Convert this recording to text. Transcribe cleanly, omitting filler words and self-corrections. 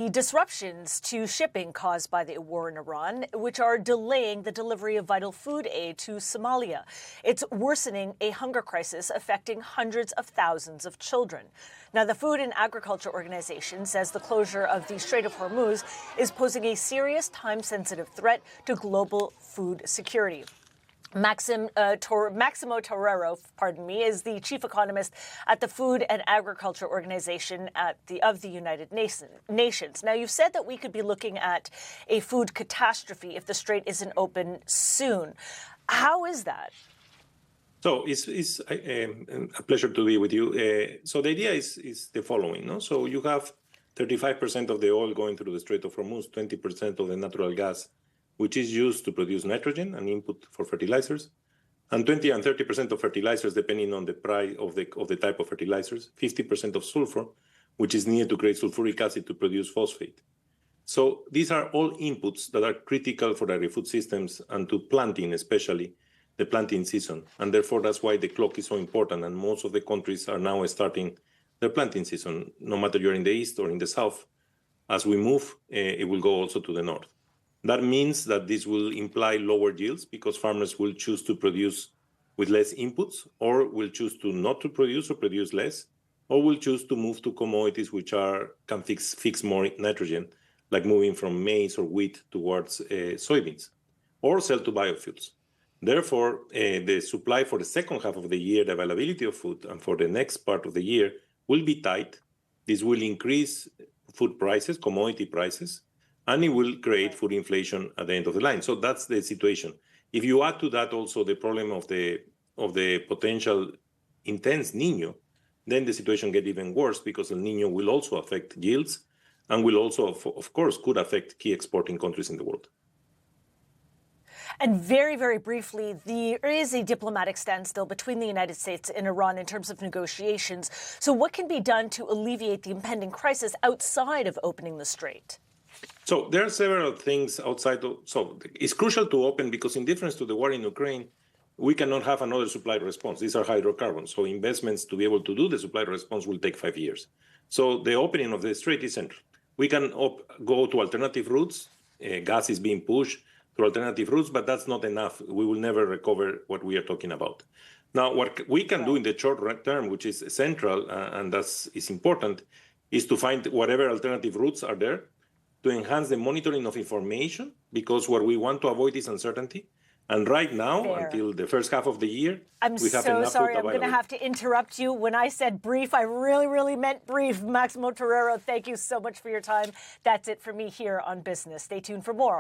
The disruptions to shipping caused by the war in Iran, which are delaying the delivery of vital food aid to Somalia. It's worsening a hunger crisis affecting hundreds of thousands of children. Now, the Food and Agriculture Organization says the closure of the Strait of Hormuz is posing a serious time-sensitive threat to global food security. Maximo Torero, is the chief economist at the Food and Agriculture Organization of the United Nations. Now, you've said that we could be looking at a food catastrophe if the strait isn't open soon. How is that? So it's a pleasure to be with you. So the idea is the following, no? So you have 35% of the oil going through the Strait of Hormuz, 20% of the natural gas, which is used to produce nitrogen, an input for fertilizers, and 20 and 30% of fertilizers, depending on the price of the type of fertilizers, 50% of sulfur, which is needed to create sulfuric acid to produce phosphate. So these are all inputs that are critical for agri-food systems and to planting, especially the planting season. And therefore, that's why the clock is so important. And most of the countries are now starting their planting season, no matter you're in the east or in the south. As we move, it will go also to the north. That means that this will imply lower yields because farmers will choose to produce with less inputs, or will choose to not to produce or produce less, or will choose to move to commodities which can fix more nitrogen, like moving from maize or wheat towards soybeans, or sell to biofuels. Therefore, the supply for the second half of the year, the availability of food, and for the next part of the year will be tight. This will increase food prices, commodity prices, and it will create food inflation at the end of the line. So that's the situation. If you add to that also the problem of the potential intense Niño, then the situation gets even worse because El Niño will also affect yields and will also, of course, could affect key exporting countries in the world. And very, very briefly, there is a diplomatic standstill between the United States and Iran in terms of negotiations. So what can be done to alleviate the impending crisis outside of opening the strait? So there are several things outside. So it's crucial to open because in difference to the war in Ukraine, we cannot have another supply response. These are hydrocarbons. So investments to be able to do the supply response will take 5 years. So the opening of the strait is central. We can go to alternative routes. Gas is being pushed through alternative routes, but that's not enough. We will never recover what we are talking about. Now, what we can do in the short term, which is central and is important, is to find whatever alternative routes are there, to enhance the monitoring of information, because what we want to avoid is uncertainty. And right now, until the first half of the year, we have enough food available. I'm so sorry, I'm going to have to interrupt you. When I said brief, I really, really meant brief. Maximo Torero, thank you so much for your time. That's it for me here on Business. Stay tuned for more